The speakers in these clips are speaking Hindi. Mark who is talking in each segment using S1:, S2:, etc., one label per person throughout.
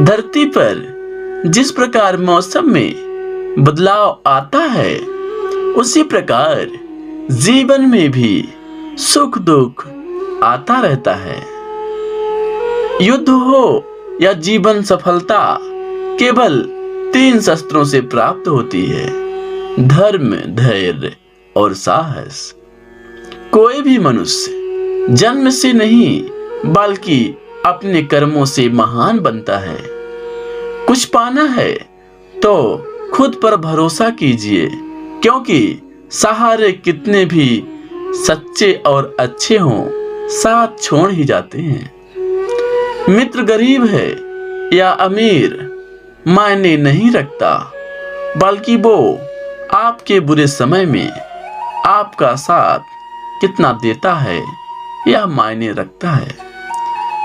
S1: धरती पर जिस प्रकार मौसम में बदलाव आता है, उसी प्रकार जीवन में भी सुख दुख आता रहता है। युद्ध हो या जीवन सफलता केवल 3 शस्त्रों से प्राप्त होती है: धर्म, धैर्य और साहस। कोई भी मनुष्य जन्म से नहीं बल्कि अपने कर्मों से महान बनता है। कुछ पाना है तो खुद पर भरोसा कीजिए, क्योंकि सहारे कितने भी सच्चे और अच्छे हों, साथ छोड़ ही जाते हैं। मित्र गरीब है या अमीर मायने नहीं रखता, बल्कि वो आपके बुरे समय में आपका साथ कितना देता है यह मायने रखता है।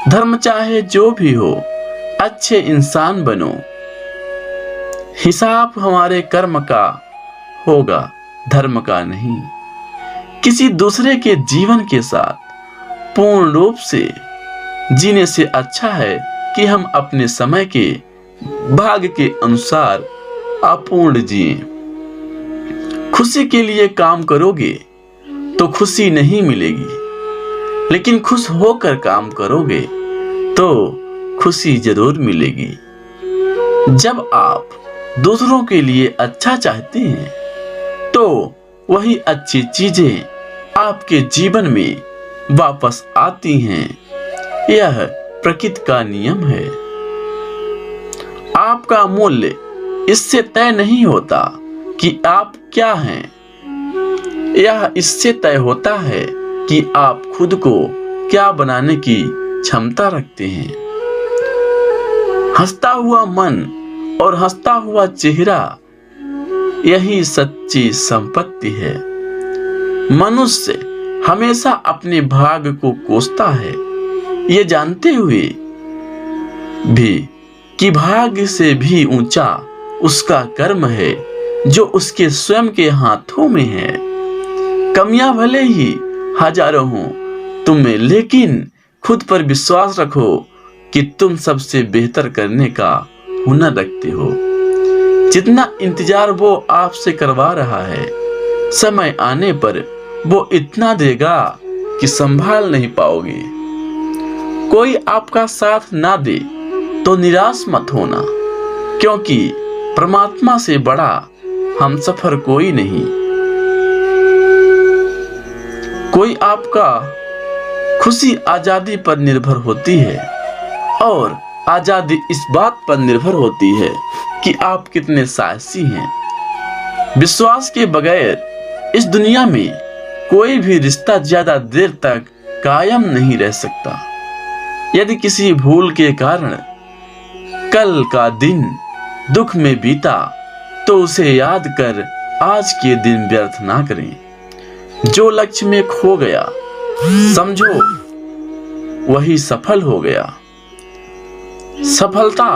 S1: धर्म चाहे जो भी हो, अच्छे इंसान बनो। हिसाब हमारे कर्म का होगा, धर्म का नहीं। किसी दूसरे के जीवन के साथ पूर्ण रूप से जीने से अच्छा है कि हम अपने समय के भाग्य के अनुसार अपूर्ण जिए। खुशी के लिए काम करोगे तो खुशी नहीं मिलेगी, लेकिन खुश होकर काम करोगे तो खुशी जरूर मिलेगी। जब आप दूसरों के लिए अच्छा चाहते हैं, तो वही अच्छी चीजें आपके जीवन में वापस आती हैं। यह प्रकृति का नियम है। आपका मूल्य इससे तय नहीं होता कि आप क्या हैं, यह इससे तय होता है कि आप खुद को क्या बनाने की क्षमता रखते हैं। हंसता हुआ मन और हंसता हुआ चेहरा, यही सच्ची संपत्ति है। मनुष्य हमेशा अपने भाग्य को कोसता है, ये जानते हुए भी कि भाग्य से भी ऊंचा उसका कर्म है, जो उसके स्वयं के हाथों में है। कमियां भले ही हजारों हों तुम में, लेकिन खुद पर विश्वास रखो कि तुम सबसे बेहतर करने का हुनर रखते हो। जितना इंतजार वो आपसे करवा रहा है, समय आने पर वो इतना देगा कि संभाल नहीं पाओगे। कोई आपका साथ ना दे तो निराश मत होना, क्योंकि परमात्मा से बड़ा हमसफर कोई नहीं। कोई आपका खुशी आजादी पर निर्भर होती है, और आजादी इस बात पर निर्भर होती है कि आप कितने साहसी हैं। विश्वास के बगैर इस दुनिया में कोई भी रिश्ता ज्यादा देर तक कायम नहीं रह सकता। यदि किसी भूल के कारण कल का दिन दुख में बीता, तो उसे याद कर आज के दिन व्यर्थ ना करें। जो लक्ष्य में खो गया, समझो वही सफल हो गया। सफलता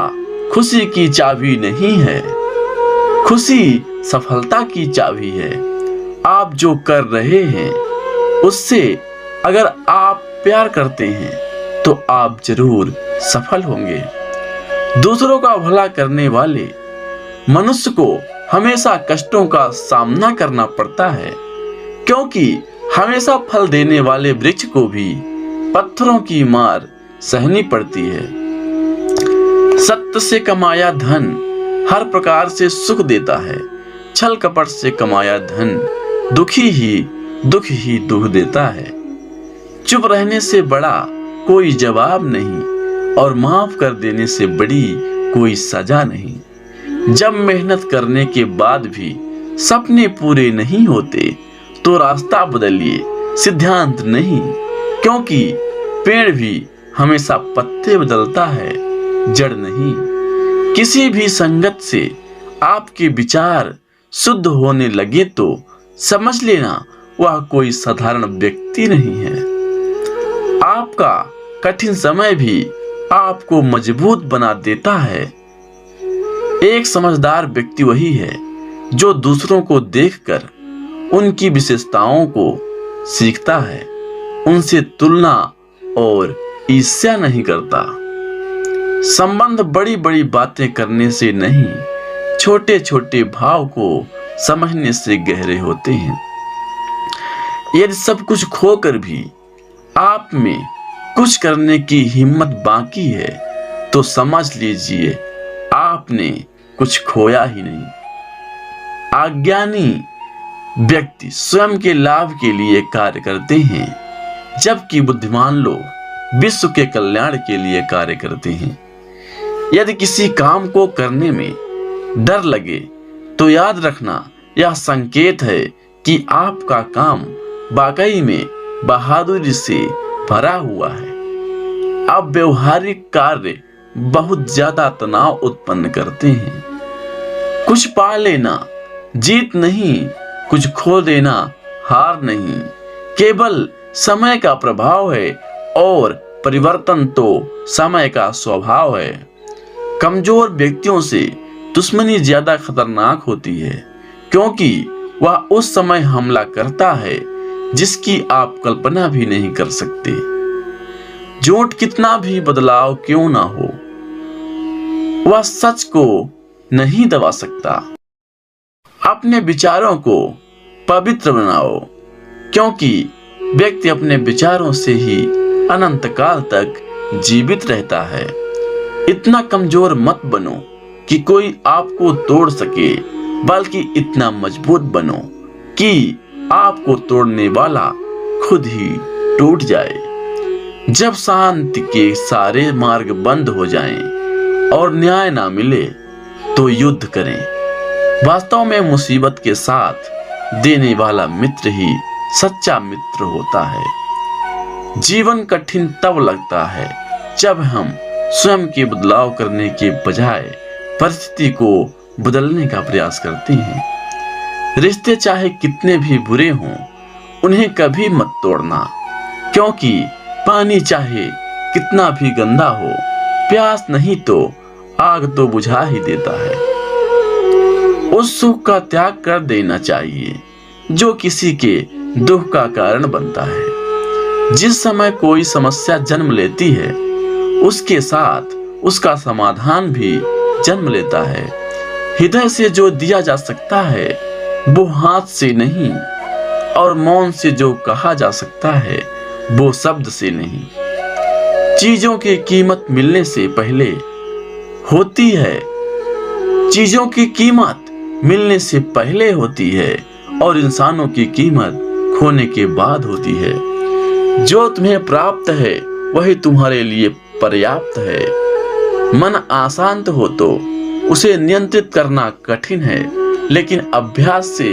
S1: खुशी की चाबी नहीं है, खुशी सफलता की चाबी है। आप जो कर रहे हैं उससे अगर आप प्यार करते हैं तो आप जरूर सफल होंगे। दूसरों का भला करने वाले मनुष्य को हमेशा कष्टों का सामना करना पड़ता है, क्योंकि हमेशा फल देने वाले वृक्ष को भी पत्थरों की मार सहनी पड़ती है। सत्य से कमाया धन हर प्रकार से सुख देता है, छल कपट से कमाया धन दुख ही दुख देता है। चुप रहने से बड़ा कोई जवाब नहीं, और माफ कर देने से बड़ी कोई सजा नहीं। जब मेहनत करने के बाद भी सपने पूरे नहीं होते, तो रास्ता बदलिए, सिद्धांत नहीं, क्योंकि पेड़ भी हमेशा पत्ते बदलता है, जड़ नहीं। किसी भी संगत से आपके विचार शुद्ध होने लगे तो समझ लेना वह कोई साधारण व्यक्ति नहीं है। आपका कठिन समय भी आपको मजबूत बना देता है। एक समझदार व्यक्ति वही है जो दूसरों को देखकर उनकी विशेषताओं को सीखता है, उनसे तुलना और ईर्ष्या नहीं करता। संबंध बड़ी बड़ी बातें करने से नहीं, छोटे छोटे भाव को समझने से गहरे होते हैं। यदि सब कुछ खोकर भी आप में कुछ करने की हिम्मत बाकी है तो समझ लीजिए आपने कुछ खोया ही नहीं। अज्ञानी व्यक्ति स्वयं के लाभ के लिए कार्य करते हैं, जबकि बुद्धिमान लोग विश्व के कल्याण के लिए कार्य करते हैं। यदि किसी काम को करने में डर लगे तो याद रखना यह संकेत है कि आपका काम वाकई में बहादुरी से भरा हुआ है। अब व्यवहारिक कार्य बहुत ज्यादा तनाव उत्पन्न करते हैं। कुछ पा लेना जीत नहीं, कुछ खो देना हार नहीं, केवल समय का प्रभाव है और परिवर्तन तो समय का स्वभाव है। कमजोर व्यक्तियों से दुश्मनी ज्यादा खतरनाक होती है, क्योंकि वह उस समय हमला करता है जिसकी आप कल्पना भी नहीं कर सकते। झूठ कितना भी बदलाव क्यों ना हो, वह सच को नहीं दबा सकता। अपने विचारों को पवित्र बनाओ, क्योंकि व्यक्ति अपने विचारों से ही अनंत काल तक जीवित रहता है। इतना कमजोर मत बनो कि कोई आपको तोड़ सके, बल्कि इतना मजबूत बनो कि आपको तोड़ने वाला खुद ही टूट जाए। जब शांति के सारे मार्ग बंद हो जाएं और न्याय ना मिले तो युद्ध करें। वास्तव में मुसीबत के साथ देने वाला मित्र ही सच्चा मित्र होता है। जीवन कठिन तब लगता है जब हम स्वयं के बदलाव करने के बजाय परिस्थिति को बदलने का प्रयास करते हैं। रिश्ते चाहे कितने भी बुरे हों, उन्हें कभी मत तोड़ना, क्योंकि पानी चाहे कितना भी गंदा हो, प्यास नहीं तो आग तो बुझा ही देता है। उस सुख का त्याग कर देना चाहिए जो किसी के दुख का कारण बनता है। जिस समय कोई समस्या जन्म लेती है, उसके साथ उसका समाधान भी जन्म लेता है। हृदय से जो दिया जा सकता है वो हाथ से नहीं, और मौन से जो कहा जा सकता है वो शब्द से नहीं। चीजों की कीमत मिलने से पहले होती है, चीजों की कीमत मिलने से पहले होती है, और इंसानों की कीमत खोने के बाद होती है। जो तुम्हें प्राप्त है वही तुम्हारे लिए पर्याप्त है। मन अशांत हो तो उसे नियंत्रित करना कठिन है, लेकिन अभ्यास से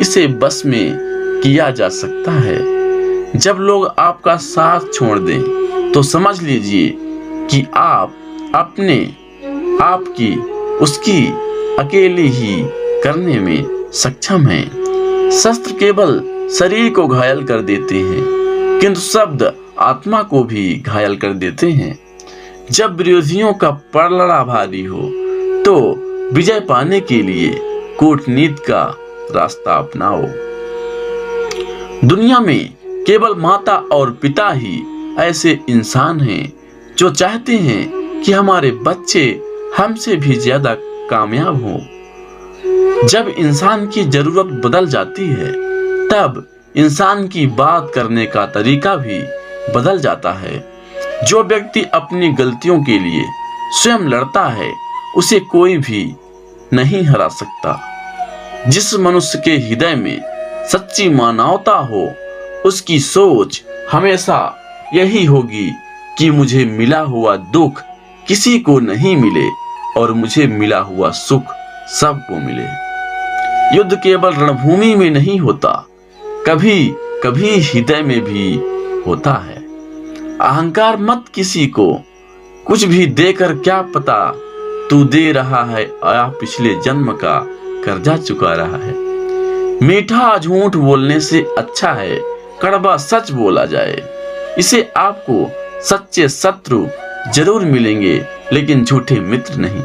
S1: इसे बस में किया जा सकता है। जब लोग आपका साथ छोड़ दें तो समझ लीजिए कि आप अपने आप की उसकी अकेले ही करने में सक्षम हैं। शस्त्र केवल शरीर को घायल कर देते हैं, किंतु शब्द आत्मा को भी घायल कर देते हैं। जब विरोधियों का पलड़ा भारी हो तो विजय पाने के लिए कूटनीति का रास्ता अपनाओ। दुनिया में केवल माता और पिता ही ऐसे इंसान हैं जो चाहते हैं कि हमारे बच्चे हमसे भी ज्यादा कामयाब हों। जब इंसान की जरूरत बदल जाती है तब इंसान की बात करने का तरीका भी बदल जाता है। जो व्यक्ति अपनी गलतियों के लिए स्वयं लड़ता है उसे कोई भी नहीं हरा सकता। जिस मनुष्य के हृदय में सच्ची मानवता हो उसकी सोच हमेशा यही होगी कि मुझे मिला हुआ दुख किसी को नहीं मिले और मुझे मिला हुआ सुख सबको मिले। युद्ध केवल रणभूमि में नहीं होता, कभी कभी हृदय में भी होता है। अहंकार मत किसी को कुछ भी देकर, क्या पता तू दे रहा है या पिछले जन्म का कर्जा चुका रहा है। मीठा झूठ बोलने से अच्छा है कड़वा सच बोला जाए। इसे आपको सच्चे शत्रु जरूर मिलेंगे, लेकिन झूठे मित्र नहीं।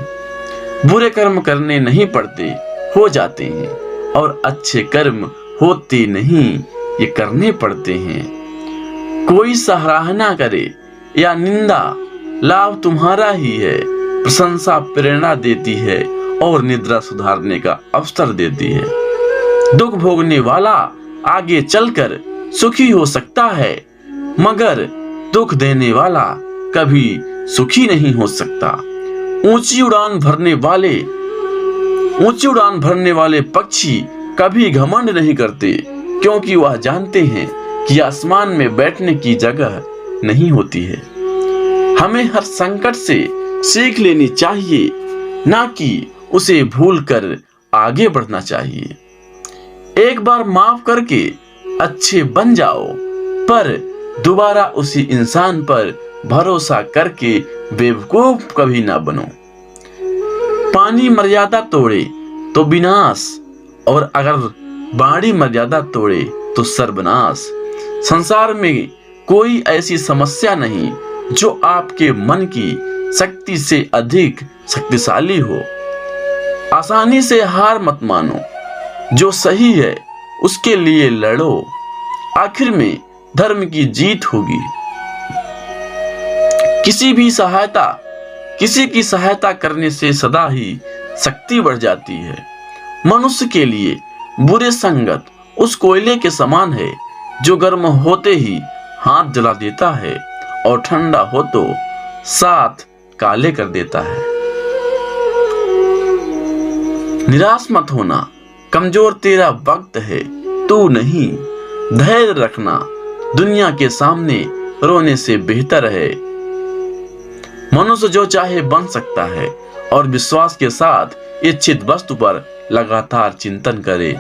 S1: बुरे कर्म करने नहीं पड़ते, हो जाते हैं, और अच्छे कर्म होते नहीं, ये करने पड़ते हैं। कोई सराहना करे या निंदा लाभ तुम्हारा ही है। प्रशंसा प्रेरणा देती है और निद्रा सुधारने का अवसर देती है। दुख भोगने वाला आगे चलकर सुखी हो सकता है, मगर दुख देने वाला कभी सुखी नहीं हो सकता। ऊंची उड़ान भरने वाले पक्षी कभी घमंड नहीं करते, क्योंकि वह जानते हैं कि आसमान में बैठने की जगह नहीं होती है। हमें हर संकट से सीख लेनी चाहिए, ना कि उसे भूलकर आगे बढ़ना चाहिए। एक बार माफ करके अच्छे बन जाओ, पर दोबारा उसी इंसान पर भरोसा करके बेवकूफ कभी ना बनो। पानी मर्यादा तोड़े तो विनाश, और अगर बाड़ी मर्यादा तोड़े तो सर्वनाश। संसार में कोई ऐसी समस्या नहीं जो आपके मन की शक्ति से अधिक शक्तिशाली हो। आसानी से हार मत मानो, जो सही है उसके लिए लड़ो, आखिर में धर्म की जीत होगी। किसी की सहायता करने से सदा ही शक्ति बढ़ जाती है। मनुष्य के लिए बुरे संगत उस कोयले के समान है जो गर्म होते ही हाथ जला देता है और ठंडा हो तो साथ काले कर देता है। निराश मत होना, कमजोर तेरा वक्त है, तू नहीं। धैर्य रखना, दुनिया के सामने रोने से बेहतर है। मनुष्य जो चाहे बन सकता है, और विश्वास के साथ इच्छित वस्तु पर लगातार चिंतन करे।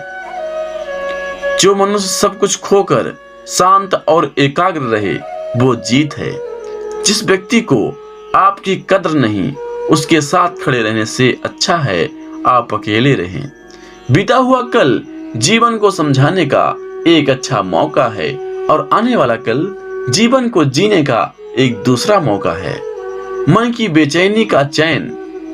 S1: जो मनुष्य सब कुछ खोकर शांत और एकाग्र रहे, वो जीत है। जिस व्यक्ति को आपकी कद्र नहीं, उसके साथ खड़े रहने से अच्छा है आप अकेले रहें। बीता हुआ कल जीवन को समझाने का एक अच्छा मौका है, और आने वाला कल जीवन को जीने का एक दूसरा मौका है। मन की बेचैनी का चैन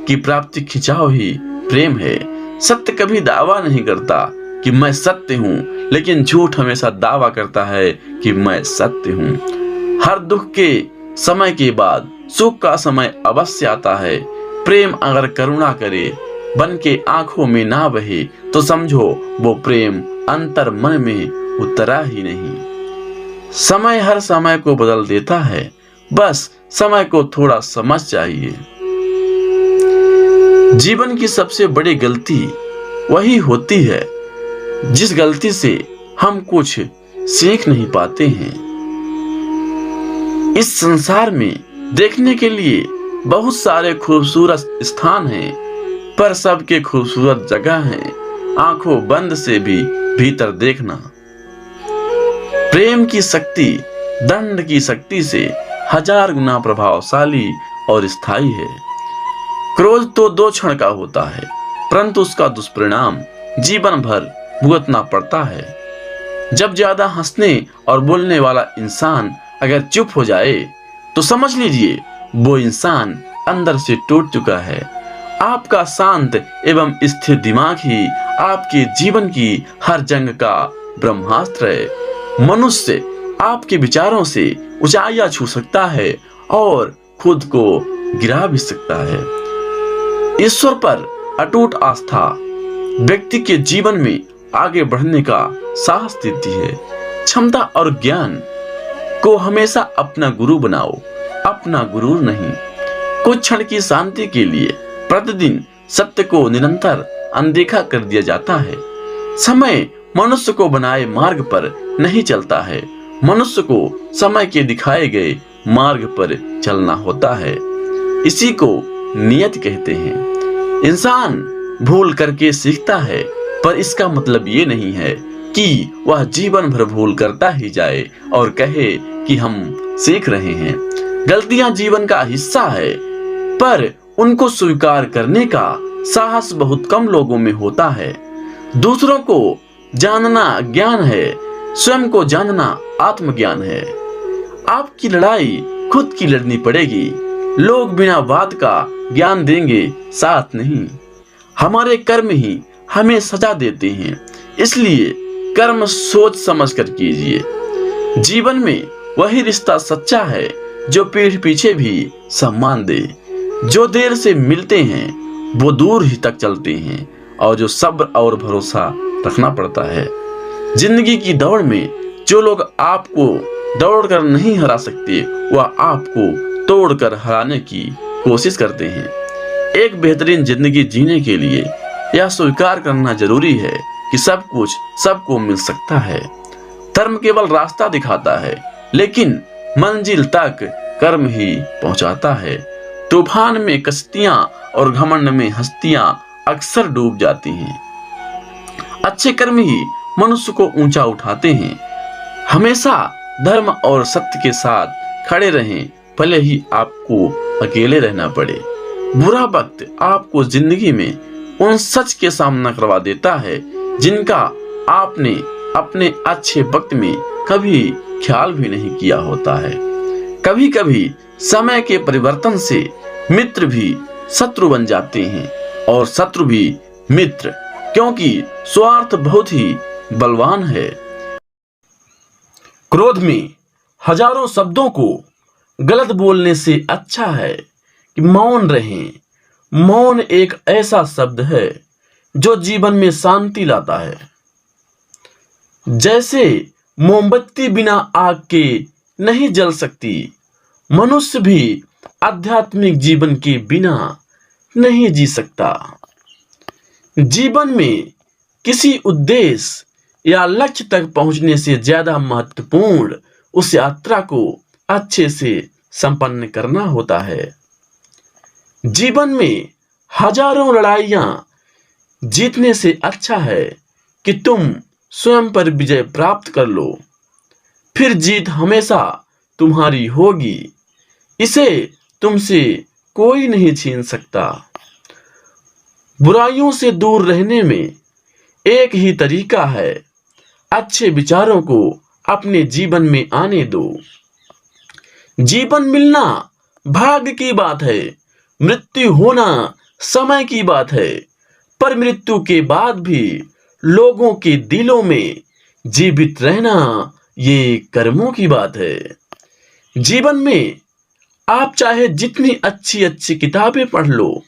S1: की प्राप्ति खिंचाव ही प्रेम है। सत्य कभी दावा नहीं करता कि मैं सत्य हूँ, लेकिन झूठ हमेशा दावा करता है कि मैं सत्य हूँ। हर दुख के समय के बाद सुख का समय अवश्य आता है। प्रेम अगर करुणा करे, बन के आंखों में ना बहे, तो समझो वो प्रेम अंतर मन में उतरा ही नहीं। समय हर समय को बदल देता है, बस समय को थोड़ा समझ चाहिए। जीवन की सबसे बड़ी गलती वही होती है जिस गलती से हम कुछ सीख नहीं पाते हैं। इस संसार में देखने के लिए बहुत सारे खूबसूरत स्थान हैं, पर सबके खूबसूरत जगह हैं आंखों बंद से भी भीतर देखना। प्रेम की शक्ति दंड की शक्ति से 1000 गुना प्रभावशाली और स्थायी है। क्रोध तो 2 क्षण का होता है, परंतु उसका दुष्परिणाम जीवन भर भुगतना पड़ता है। जब ज्यादा हंसने और बोलने वाला इंसान अगर चुप हो जाए, तो समझ लीजिए वो इंसान अंदर से टूट चुका है। आपका शांत एवं स्थिर दिमाग ही आपके जीवन की हर जंग का ब्रह्मास्त्र है। मनुष्य आपके विचारों से ऊंचाइयां छू सकता है और खुद को गिरा भी सकता है। ईश्वर पर अटूट आस्था व्यक्ति के जीवन में आगे बढ़ने का साहस देती है। क्षमता और ज्ञान को हमेशा अपना गुरु बनाओ, अपना गुरु नहीं। कुछ क्षण की शांति के लिए प्रतिदिन सत्य को निरंतर अनदेखा कर दिया जाता है। समय मनुष्य को बनाए मार्ग पर नहीं चलता है, मनुष्य को समय के दिखाए गए मार्ग पर चलना होता है। इसी को नियत कहते हैं। इंसान भूल करके सीखता है, पर इसका मतलब ये नहीं है कि वह जीवन भर भूल करता ही जाए और कहे कि हम सीख रहे हैं। गलतियां जीवन का हिस्सा है, पर उनको स्वीकार करने का साहस बहुत कम लोगों में होता है। दूसरों को जानना ज्ञान है, स्वयं को जानना आत्मज्ञान है। आपकी लड़ाई खुद की लड़नी पड़ेगी। लोग बिना बात का ज्ञान देंगे, साथ नहीं। हमारे कर्म ही हमें सजा देते हैं, इसलिए कर्म सोच समझ कर कीजिए। जीवन में वही रिश्ता सच्चा है जो पीठ पीछे भी सम्मान दे। जो देर से मिलते हैं वो दूर ही तक चलते हैं, और जो सब्र और भरोसा रखना पड़ता है। जिंदगी की दौड़ में जो लोग आपको दौड़कर नहीं हरा सकते, वह आपको तोड़कर हराने की कोशिश करते हैं। एक बेहतरीन जिंदगी जीने के लिए यह स्वीकार करना जरूरी है कि सब कुछ सबको मिल सकता है। धर्म केवल रास्ता दिखाता है, लेकिन मंजिल तक कर्म ही पहुंचाता है। तूफान में कश्तियां और घमंड में हस्तियां अक्सर डूब जाती हैं। अच्छे कर्म ही मनुष्य को ऊंचा उठाते हैं। हमेशा धर्म और सत्य के साथ खड़े रहें, भले ही आपको अकेले रहना पड़े। बुरा वक्त आपको जिंदगी में उन सच के सामना करवा देता है जिनका आपने अपने अच्छे वक्त में कभी ख्याल भी नहीं किया होता है। कभी कभी समय के परिवर्तन से मित्र भी शत्रु बन जाते हैं, और शत्रु भी मित्र, क्योंकि स्वार्थ बहुत ही बलवान है। क्रोध में हजारों शब्दों को गलत बोलने से अच्छा है कि मौन रहें। मौन एक ऐसा शब्द है जो जीवन में शांति लाता है। जैसे मोमबत्ती बिना आग के नहीं जल सकती, मनुष्य भी आध्यात्मिक जीवन के बिना नहीं जी सकता। जीवन में किसी उद्देश्य या लक्ष्य तक पहुंचने से ज्यादा महत्वपूर्ण उस यात्रा को अच्छे से संपन्न करना होता है। जीवन में हजारों लड़ाइयां जीतने से अच्छा है कि तुम स्वयं पर विजय प्राप्त कर लो, फिर जीत हमेशा तुम्हारी होगी। इसे तुमसे कोई नहीं छीन सकता। बुराइयों से दूर रहने में एक ही तरीका है, अच्छे विचारों को अपने जीवन में आने दो। जीवन मिलना भाग्य की बात है, मृत्यु होना समय की बात है, पर मृत्यु के बाद भी लोगों के दिलों में जीवित रहना ये कर्मों की बात है। जीवन में आप चाहे जितनी अच्छी अच्छी किताबें पढ़ लो,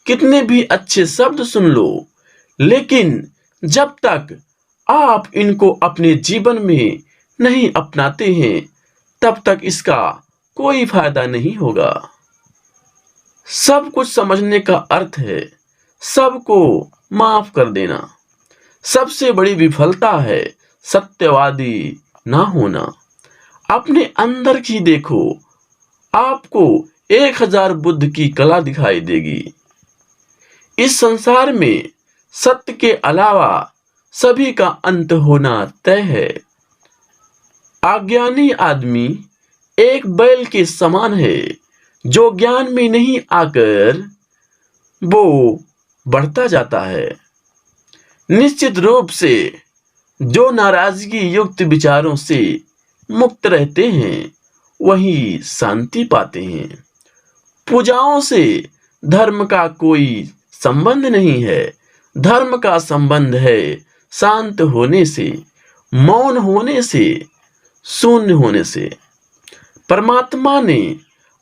S1: कितने भी अच्छे शब्द सुन लो, लेकिन जब तक आप इनको अपने जीवन में नहीं अपनाते हैं, तब तक इसका कोई फायदा नहीं होगा। सब कुछ समझने का अर्थ है सबको माफ कर देना। सबसे बड़ी विफलता है सत्यवादी ना होना। अपने अंदर की देखो, आपको 1000 बुद्ध की कला दिखाई देगी। इस संसार में सत्य के अलावा सभी का अंत होना तय है। अज्ञानी आदमी एक बैल के समान है जो ज्ञान में नहीं आकर वो बढ़ता जाता है। निश्चित रूप से जो नाराजगी युक्त विचारों से मुक्त रहते हैं वही शांति पाते हैं। पूजाओं से धर्म का कोई संबंध नहीं है। धर्म का संबंध है शांत होने से, मौन होने से, शून्य होने से। परमात्मा ने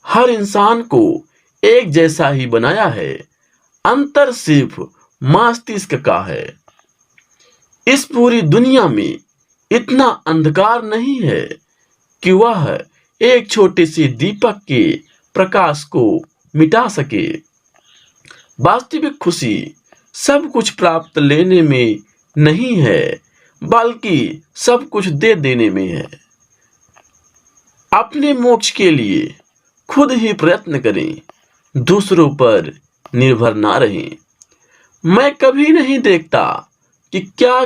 S1: हर इंसान को एक जैसा ही बनाया है, अंतर सिर्फ मस्तिष्क का है। इस पूरी दुनिया में इतना अंधकार नहीं है कि वह एक छोटे से दीपक के प्रकाश को मिटा सके। वास्तविक खुशी सब कुछ प्राप्त लेने में नहीं है, बल्कि सब कुछ दे देने में है। अपने मोक्ष के लिए खुद ही प्रयत्न करें, दूसरों पर निर्भर ना रहें। मैं कभी नहीं देखता कि क्या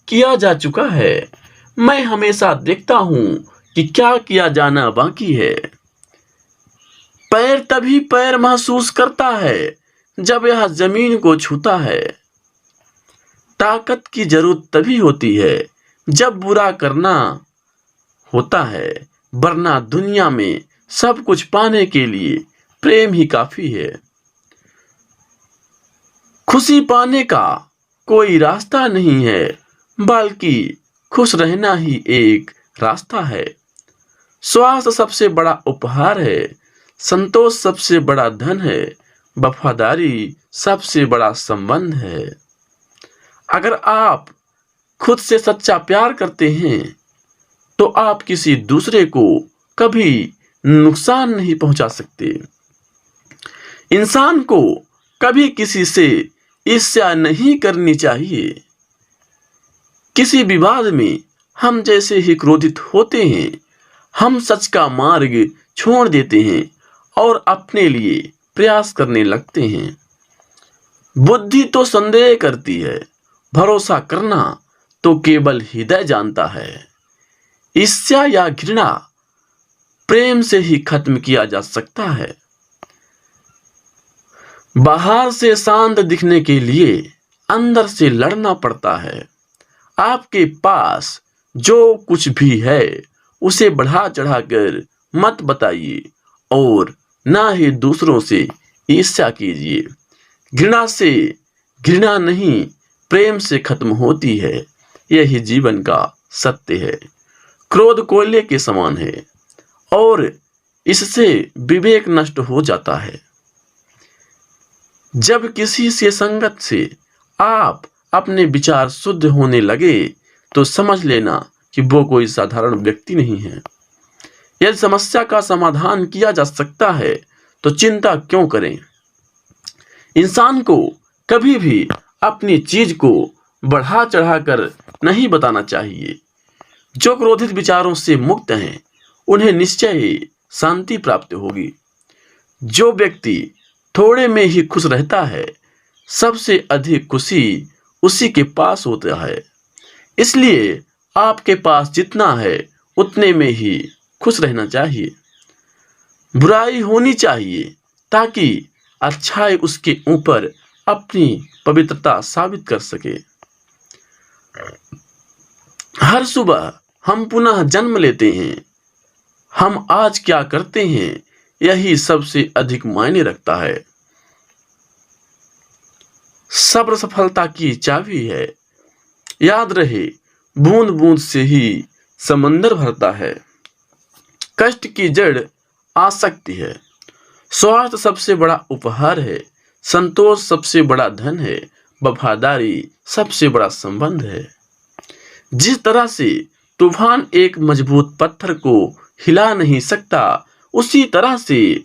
S1: किया जा चुका है, मैं हमेशा देखता हूं कि क्या किया जाना बाकी है। पैर तभी पैर महसूस करता है जब यह जमीन को छूता है। ताकत की जरूरत तभी होती है जब बुरा करना होता है, वरना दुनिया में सब कुछ पाने के लिए प्रेम ही काफी है। खुशी पाने का कोई रास्ता नहीं है, बल्कि खुश रहना ही एक रास्ता है। स्वास्थ्य सबसे बड़ा उपहार है, संतोष सबसे बड़ा धन है, वफादारी सबसे बड़ा संबंध है। अगर आप खुद से सच्चा प्यार करते हैं तो आप किसी दूसरे को कभी नुकसान नहीं पहुंचा सकते। इंसान को कभी किसी से ईर्ष्या नहीं करनी चाहिए। किसी विवाद में हम जैसे ही क्रोधित होते हैं, हम सच का मार्ग छोड़ देते हैं और अपने लिए प्रयास करने लगते हैं। बुद्धि तो संदेह करती है, भरोसा करना तो केवल हृदय जानता है। ईर्ष्या या घृणा प्रेम से ही खत्म किया जा सकता है। बाहर से शांत दिखने के लिए अंदर से लड़ना पड़ता है। आपके पास जो कुछ भी है उसे बढ़ा चढ़ाकर मत बताइए और ना ही दूसरों से ईर्ष्या कीजिए। घृणा से घृणा नहीं, प्रेम से खत्म होती है। यही जीवन का सत्य है। क्रोध कोयले के समान है और इससे विवेक नष्ट हो जाता है। जब किसी से संगत से आप अपने विचार शुद्ध होने लगे तो समझ लेना कि वो कोई साधारण व्यक्ति नहीं है। यदि समस्या का समाधान किया जा सकता है तो चिंता क्यों करें। इंसान को कभी भी अपनी चीज को बढ़ा चढ़ाकर नहीं बताना चाहिए। जो क्रोधित विचारों से मुक्त हैं उन्हें निश्चय ही शांति प्राप्त होगी। जो व्यक्ति थोड़े में ही खुश रहता है, सबसे अधिक खुशी उसी के पास होता है। इसलिए आपके पास जितना है उतने में ही खुश रहना चाहिए। बुराई होनी चाहिए ताकि अच्छाई उसके ऊपर अपनी पवित्रता साबित कर सके। हर सुबह हम पुनः जन्म लेते हैं। हम आज क्या करते हैं यही सबसे अधिक मायने रखता है। सब्र सफलता की चाबी है। याद रहे, बूंद बूंद से ही समंदर भरता है। कष्ट की जड़ आसक्ति है। स्वार्थ सबसे बड़ा उपहार है। संतोष सबसे बड़ा धन है। वफादारी सबसे बड़ा संबंध है। जिस तरह से तूफान एक मजबूत पत्थर को हिला नहीं सकता, उसी तरह से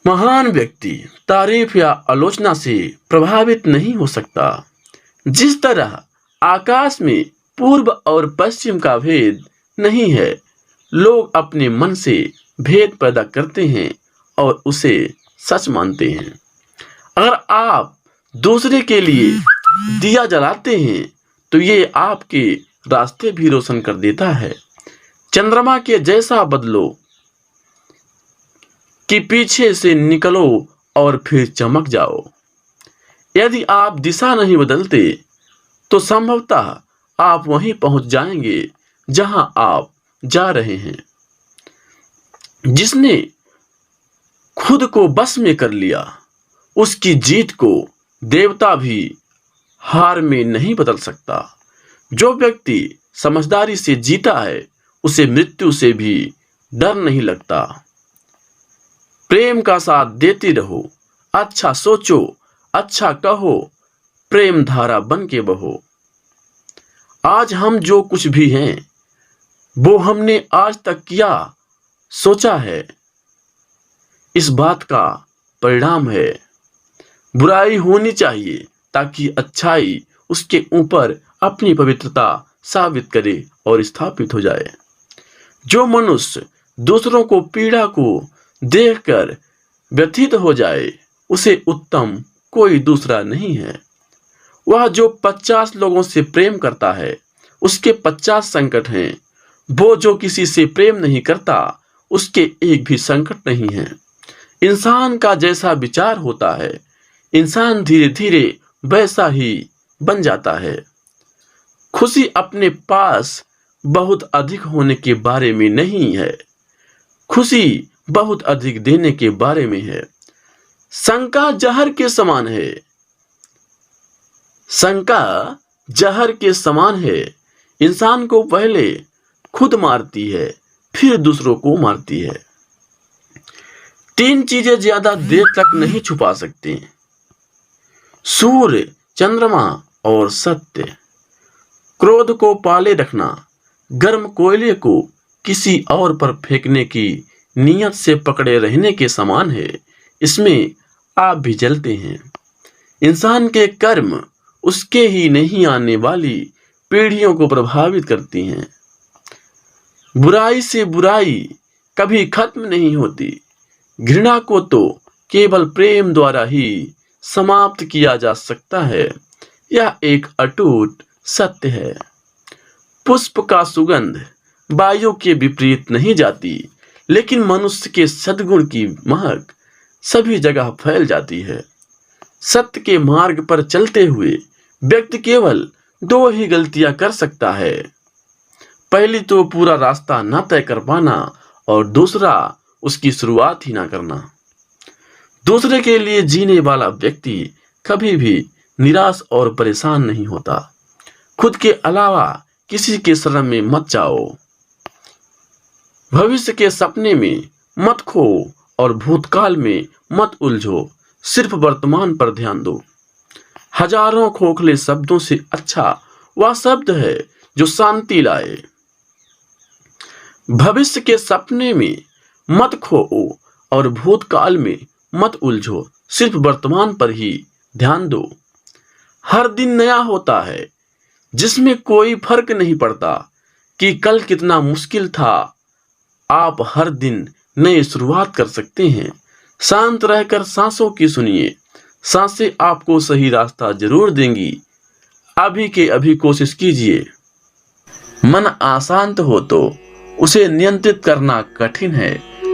S1: महान व्यक्ति तारीफ या आलोचना से प्रभावित नहीं हो सकता। जिस तरह आकाश में पूर्व और पश्चिम का भेद नहीं है, लोग अपने मन से भेद पैदा करते हैं और उसे सच मानते हैं। अगर आप दूसरे के लिए दिया जलाते हैं तो ये आपके रास्ते भी रोशन कर देता है। चंद्रमा के जैसा बदलो कि पीछे से निकलो और फिर चमक जाओ। यदि आप दिशा नहीं बदलते तो संभवतः आप वहीं पहुंच जाएंगे जहां आप जा रहे हैं। जिसने खुद को बस में कर लिया, उसकी जीत को देवता भी हार में नहीं बदल सकता। जो व्यक्ति समझदारी से जीता है, उसे मृत्यु से भी डर नहीं लगता। प्रेम का साथ देते रहो, अच्छा सोचो, अच्छा कहो, प्रेम धारा बन के बहो। आज हम जो कुछ भी हैं वो हमने आज तक किया सोचा है, इस बात का परिणाम है। बुराई होनी चाहिए ताकि अच्छाई उसके ऊपर अपनी पवित्रता साबित करे और स्थापित हो जाए। जो मनुष्य दूसरों को पीड़ा को देखकर व्यथित हो जाए, उसे उत्तम कोई दूसरा नहीं है। वह जो 50 लोगों से प्रेम करता है, उसके 50 संकट हैं। वो जो किसी से प्रेम नहीं करता, उसके एक भी संकट नहीं है। इंसान का जैसा विचार होता है, इंसान धीरे धीरे वैसा ही बन जाता है। खुशी अपने पास बहुत अधिक होने के बारे में नहीं है, खुशी बहुत अधिक देने के बारे में है। शंका जहर के समान है। शंका जहर के समान है। इंसान को पहले खुद मारती है, फिर दूसरों को मारती है। 3 चीजें ज्यादा देर तक नहीं छुपा सकते: सूर्य, चंद्रमा और सत्य। क्रोध को पाले रखना गर्म कोयले को किसी और पर फेंकने की नियत से पकड़े रहने के समान है। इसमें आप भी जलते हैं। इंसान के कर्म उसके ही नहीं आने वाली पीढ़ियों को प्रभावित करती हैं। बुराई से बुराई कभी खत्म नहीं होती। घृणा को तो केवल प्रेम द्वारा ही समाप्त किया जा सकता है। यह एक अटूट सत्य है। पुष्प का सुगंध वायु के विपरीत नहीं जाती, लेकिन मनुष्य के सद्गुण की महक सभी जगह फैल जाती है। सत्य के मार्ग पर चलते हुए व्यक्ति केवल 2 ही गलतियां कर सकता है। पहली तो पूरा रास्ता न तय कर पाना, और दूसरा उसकी शुरुआत ही ना करना। दूसरे के लिए जीने वाला व्यक्ति कभी भी निराश और परेशान नहीं होता। खुद के अलावा किसी के शरण में मत जाओ। भविष्य के सपने में मत खो और भूतकाल में मत उलझो। सिर्फ वर्तमान पर ध्यान दो। हजारों खोखले शब्दों से अच्छा वह शब्द है जो शांति लाए। भविष्य के सपने में मत खो और भूतकाल में मत उलझो। सिर्फ वर्तमान पर ही ध्यान दो। हर दिन नया होता है, जिसमें कोई फर्क नहीं पड़ता कि कल कितना मुश्किल था। आप हर दिन नई शुरुआत कर सकते हैं। शांत रहकर सांसों की सुनिए। सांसें आपको सही रास्ता जरूर देंगी। अभी के अभी कोशिश कीजिए। मन अशांत हो तो उसे नियंत्रित करना कठिन है,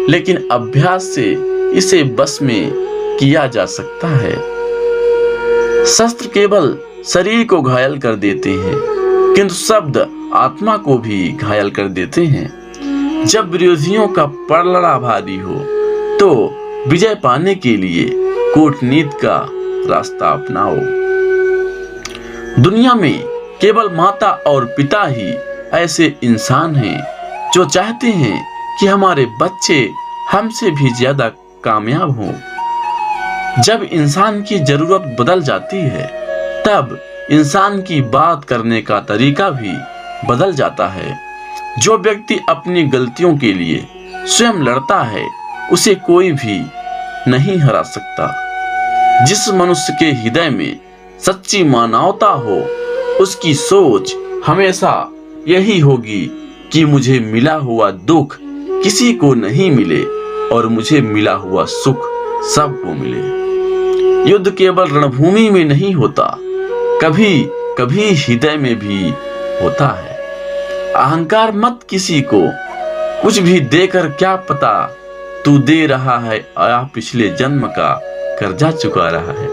S1: लेकिन अभ्यास से इसे बस में किया जा सकता है। शस्त्र केवल शरीर को घायल कर देते हैं, किंतु शब्द आत्मा को भी घायल कर देते हैं। जब विरोधियों का पलड़ा भारी हो तो विजय पाने के लिए कूटनीति का रास्ता अपनाओ। दुनिया में केवल माता और पिता ही ऐसे इंसान हैं जो चाहते हैं कि हमारे बच्चे हमसे भी ज्यादा कामयाब हों। जब इंसान की जरूरत बदल जाती है, तब इंसान की बात करने का तरीका भी बदल जाता है। जो व्यक्ति अपनी गलतियों के लिए स्वयं लड़ता है, उसे कोई भी नहीं हरा सकता। जिस मनुष्य के हृदय में सच्ची मानवता हो, उसकी सोच हमेशा यही होगी कि मुझे मिला हुआ दुख किसी को नहीं मिले और मुझे मिला हुआ सुख सबको मिले। युद्ध केवल रणभूमि में नहीं होता, कभी कभी हृदय में भी होता है। अहंकार मत किसी को कुछ भी देकर, क्या पता तू दे रहा है या पिछले जन्म का कर्जा चुका रहा है।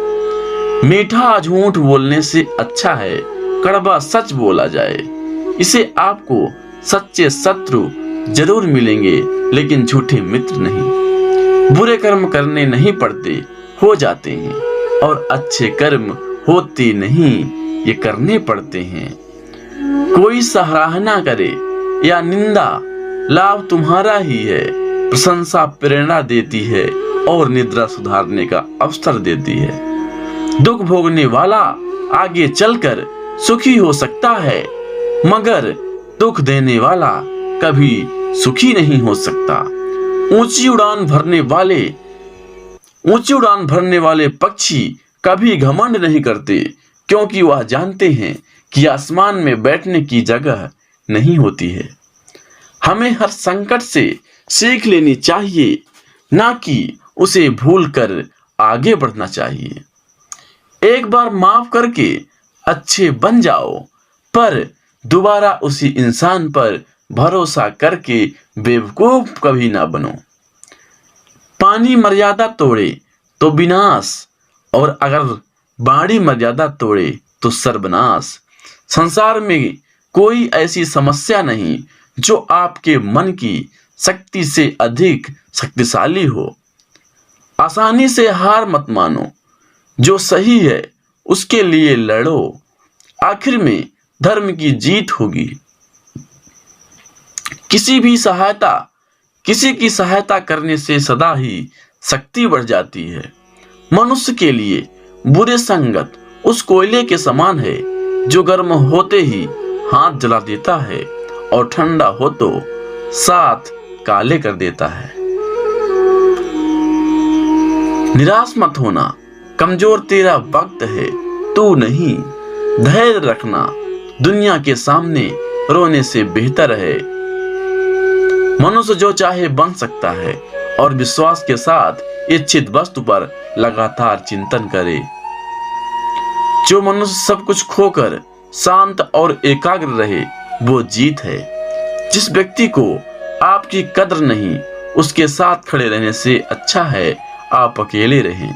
S1: मीठा झूठ बोलने से अच्छा है कड़वा सच बोला जाए। इसे आपको सच्चे शत्रु जरूर मिलेंगे, लेकिन झूठे मित्र नहीं। बुरे कर्म करने नहीं पड़ते, हो जाते हैं, और अच्छे कर्म होते नहीं, ये करने पड़ते हैं। कोई सराहना करे या निंदा, लाभ तुम्हारा ही है। प्रशंसा प्रेरणा देती है और निद्रा सुधारने का अवसर देती है। दुख भोगने वाला आगे चलकर सुखी हो सकता है, मगर दुख देने वाला कभी सुखी नहीं हो सकता। ऊंची उड़ान भरने वाले पक्षी कभी घमंड नहीं करते, क्योंकि वह जानते हैं कि आसमान में बैठने की जगह नहीं होती है। हमें हर संकट से सीख लेनी चाहिए, ना कि उसे भूलकर आगे बढ़ना चाहिए। एक बार माफ करके अच्छे बन जाओ, पर दोबारा उसी इंसान पर भरोसा करके बेवकूफ कभी ना बनो। पानी मर्यादा तोड़े तो विनाश, और अगर बाड़ी मर्यादा तोड़े तो सर्वनाश। संसार में कोई ऐसी समस्या नहीं जो आपके मन की शक्ति से अधिक शक्तिशाली हो। आसानी से हार मत मानो। जो सही है उसके लिए लड़ो। आखिर में धर्म की जीत होगी। किसी की सहायता करने से सदा ही शक्ति बढ़ जाती है। मनुष्य के लिए बुरे संगत उस कोयले के समान है जो गर्म होते ही हाथ जला देता है और ठंडा हो तो साथ काले कर देता है। निराश मत होना, कमजोर तेरा वक्त है, तू नहीं। धैर्य रखना, दुनिया के सामने रोने से बेहतर है। मनुष्य जो चाहे बन सकता है और विश्वास के साथ इच्छित वस्तु पर लगातार चिंतन करे। जो मनुष्य सब कुछ खोकर शांत और एकाग्र रहे वो जीत है। जिस व्यक्ति को आपकी कद्र नहीं, उसके साथ खड़े रहने से अच्छा है आप अकेले रहें।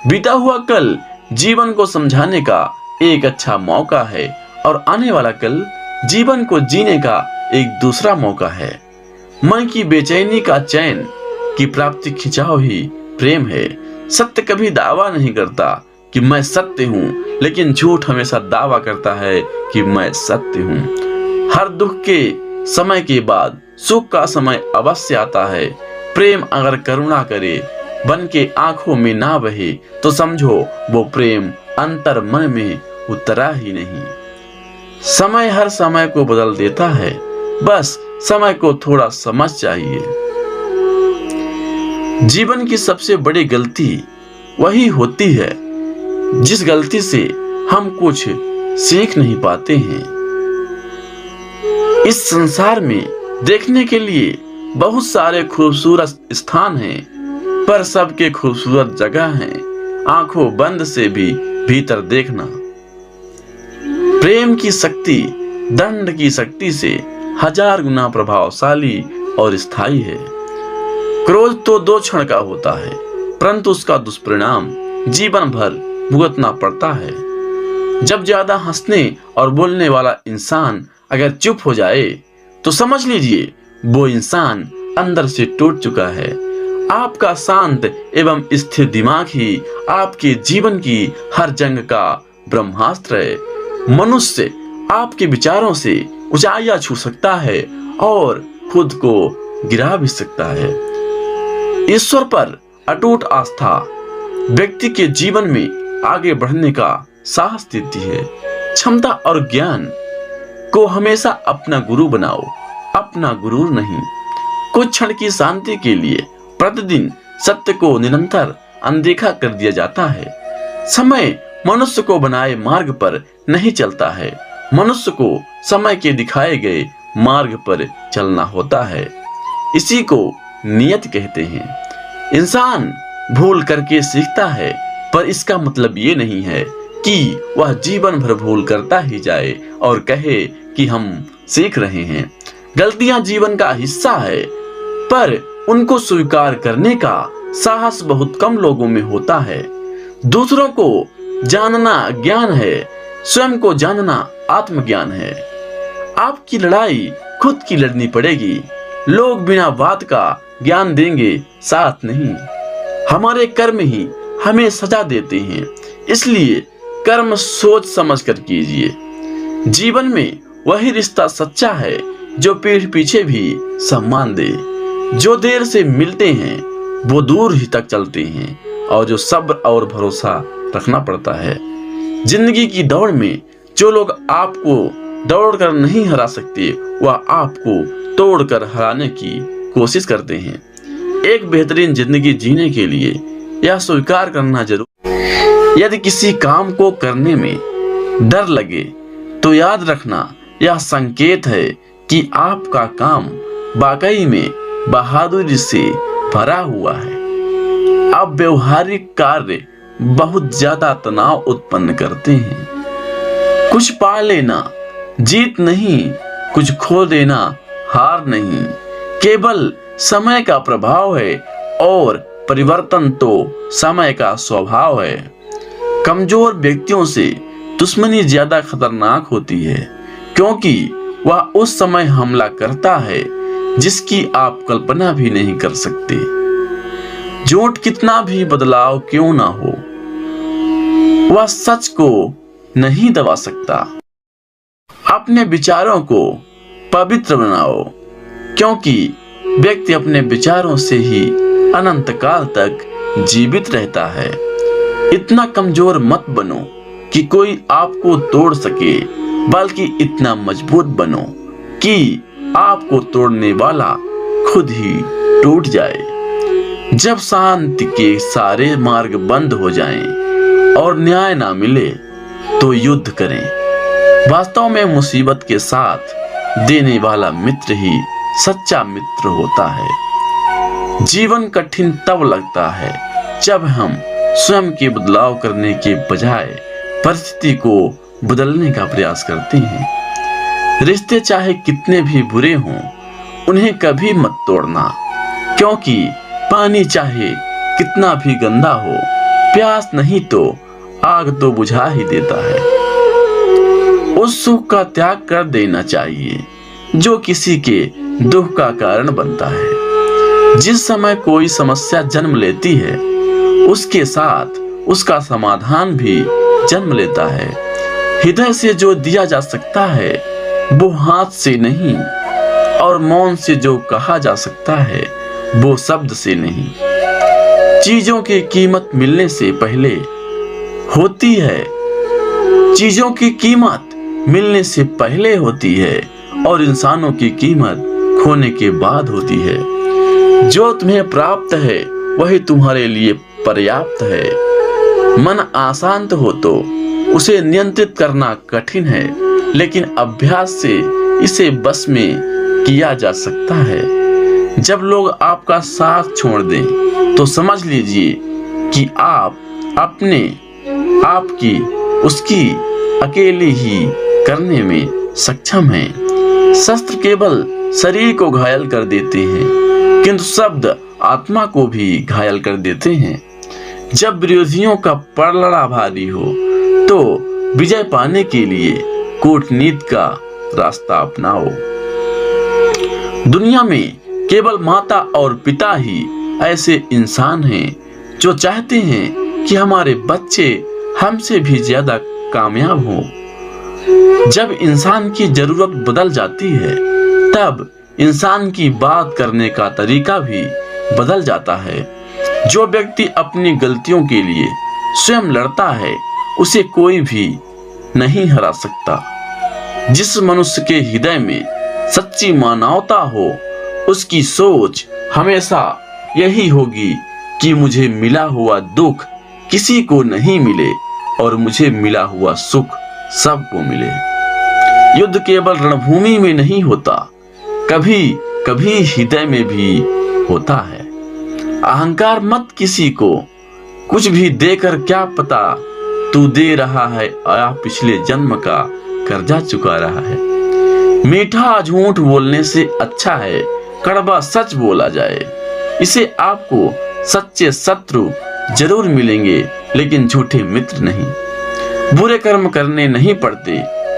S1: बीता हुआ कल जीवन को समझाने का एक अच्छा मौका है और आने वाला कल जीवन को जीने का एक दूसरा मौका है। मन की बेचैनी का चैन की प्राप्ति खिंचाव ही प्रेम है। सत्य कभी दावा नहीं करता कि मैं सत्य हूँ, लेकिन झूठ हमेशा दावा करता है कि मैं सत्य हूँ। हर दुख के समय के बाद सुख का समय अवश्य आता है। प्रेम अगर करुणा करे बन के आंखों में ना बहे तो समझो वो प्रेम अंतर मन में उतरा ही नहीं। समय हर समय को बदल देता है, बस समय को थोड़ा समझ चाहिए। जीवन की सबसे बड़ी गलती वही होती है जिस गलती से हम कुछ सीख नहीं पाते हैं। इस संसार में देखने के लिए बहुत सारे खूबसूरत स्थान हैं, पर सबके खूबसूरत जगह हैं आंखों बंद से भी भीतर देखना। प्रेम की शक्ति दंड की शक्ति से 1000 गुना प्रभावशाली और स्थायी है। क्रोध तो 2 क्षण का होता है, परंतु उसका दुष्परिणाम जीवन भर भुगतना पड़ता है। जब ज्यादा हंसने और बोलने वाला इंसान अगर चुप हो जाए तो समझ लीजिए वो इंसान अंदर से टूट चुका है। आपका शांत एवं स्थिर दिमाग ही आपके जीवन की हर जंग का ब्रह्मास्त्र है। मनुष्य आपके विचारों से ऊंचाइयां छू सकता है और खुद को गिरा भी सकता है। ईश्वर पर अटूट आस्था व्यक्ति के जीवन में आगे बढ़ने का साहस देती है। क्षमता और ज्ञान को हमेशा अपना गुरु बनाओ, अपना गुरूर नहीं। कुछ क्षण की शांति के लिए प्रतिदिन सत्य को निरंतर अनदेखा कर दिया जाता है। समय मनुष्य को बनाए मार्ग पर नहीं चलता है, मनुष्य को समय के दिखाए गए मार्ग पर चलना होता है। इसी को नियत कहते हैं। इंसान भूल करके सीखता है, पर इसका मतलब ये नहीं है कि वह जीवन भर भूल करता ही जाए और कहे कि हम सीख रहे हैं। गलतियां जीवन का हिस्सा है, पर उनको स्वीकार करने का साहस बहुत कम लोगों में होता है। दूसरों को जानना ज्ञान है, स्वयं को जानना आत्मज्ञान है। आपकी लड़ाई खुद की लड़नी पड़ेगी। लोग बिना बात का ज्ञान देंगे, साथ नहीं। हमारे कर्म ही हमें सजा देते हैं, इसलिए कर्म सोच समझ कर कीजिए। जीवन में वही रिश्ता सच्चा है जो पीठ पीछे भी सम्मान दे। जो देर से मिलते हैं वो दूर ही तक चलते हैं, और जो सब्र और भरोसा रखना पड़ता है। जिंदगी की दौड़ में जो लोग आपको दौड़ कर नहीं हरा सकते, वह आपको तोड़कर हराने की कोशिश करते हैं। एक बेहतरीन जिंदगी जीने के लिए यह स्वीकार करना जरूर। यदि किसी काम को करने में डर लगे तो याद रखना यह संकेत है कि आपका काम वाकई में बहादुरी से भरा हुआ है। अब व्यवहारिक कार्य बहुत ज्यादा तनाव उत्पन्न करते हैं। कुछ पा लेना जीत नहीं, कुछ खो देना हार नहीं, केवल समय का प्रभाव है और परिवर्तन तो समय का स्वभाव है। कमजोर व्यक्तियों से दुश्मनी ज्यादा खतरनाक होती है, क्योंकि वह उस समय हमला करता है जिसकी आप कल्पना भी नहीं कर सकते। झूठ कितना भी बदलाव क्यों ना हो, वह सच को नहीं दबा सकता। अपने विचारों को पवित्र बनाओ, क्योंकि व्यक्ति अपने विचारों से ही अनंत काल तक जीवित रहता है। इतना कमजोर मत बनो कि कोई आपको तोड़ सके, बल्कि इतना मजबूत बनो कि आपको तोड़ने वाला खुद ही टूट जाए। जब शांति के सारे मार्ग बंद हो जाएं और न्याय ना मिले तो युद्ध करें। वास्तव में मुसीबत के साथ देने वाला मित्र ही सच्चा मित्र होता है। जीवन कठिन तब लगता है जब हम स्वयं के बदलाव करने के बजाय परिस्थिति को बदलने का प्रयास करते हैं। रिश्ते चाहे कितने भी बुरे हों, उन्हें कभी मत तोड़ना, क्योंकि पानी चाहे कितना भी गंदा हो, प्यास नहीं तो आग तो बुझा ही देता है। उस सुख का त्याग कर देना चाहिए जो किसी के दुख का कारण बनता है। जिस समय कोई समस्या जन्म लेती है, उसके साथ उसका समाधान भी जन्म लेता है। हृदय से जो दिया जा सकता है वो हाथ से नहीं, और मौन से जो कहा जा सकता है वो शब्द से नहीं। चीजों की कीमत मिलने से पहले होती है, चीजों की कीमत मिलने से पहले होती है, और इंसानों की कीमत खोने के बाद होती है। जो तुम्हें प्राप्त है वही तुम्हारे लिए पर्याप्त है। मन अशांत हो तो उसे नियंत्रित करना कठिन है, लेकिन अभ्यास से इसे बस में किया जा सकता है। जब लोग आपका साथ छोड़ दें तो समझ लीजिए कि आप अपने आप की उसकी अकेले ही करने में सक्षम हैं। शस्त्र केवल शरीर को घायल कर देते हैं, किंतु शब्द आत्मा को भी घायल कर देते हैं। जब विरोधियों का पलड़ा भारी हो तो विजय पाने के लिए कूटनीति का रास्ता अपनाओ। दुनिया में केवल माता और पिता ही ऐसे इंसान हैं जो चाहते हैं कि हमारे बच्चे हमसे भी ज्यादा कामयाब हों। जब इंसान की जरूरत बदल जाती है तब इंसान की बात करने का तरीका भी बदल जाता है। जो व्यक्ति अपनी गलतियों के लिए स्वयं लड़ता है उसे कोई भी नहीं हरा सकता। जिस मनुष्य के हृदय में सच्ची मानवता हो उसकी सोच हमेशा यही होगी कि मुझे मिला हुआ दुख किसी को नहीं मिले और मुझे मिला हुआ सुख सबको मिले। युद्ध केवल रणभूमि में नहीं होता, कभी कभी हृदय में भी होता है। अहंकार मत किसी को कुछ भी देकर, क्या पता तू दे रहा है या पिछले जन्म का कर्जा चुका रहा है। मीठा झूठ बोलने से अच्छा है कड़वा सच बोला जाए। इसे आपको सच्चे शत्रु जरूर मिलेंगे, लेकिन झूठे मित्र नहीं। बुरे कर्म करने नहीं पड़ते,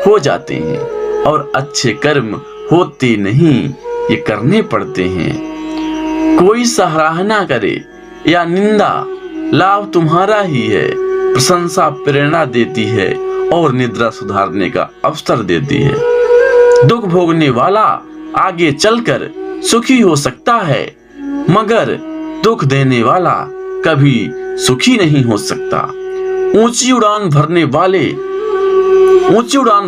S1: हो जाते हैं, और अच्छे कर्म होते नहीं, ये करने पड़ते हैं। कोई सराहना करे या निंदा, लाभ तुम्हारा ही है। प्रशंसा प्रेरणा देती है और निद्रा सुधारने का अवसर देती है। दुख भोगने वाला आगे चलकर सुखी हो सकता है, मगर दुख देने वाला कभी सुखी नहीं हो सकता। ऊंची उड़ान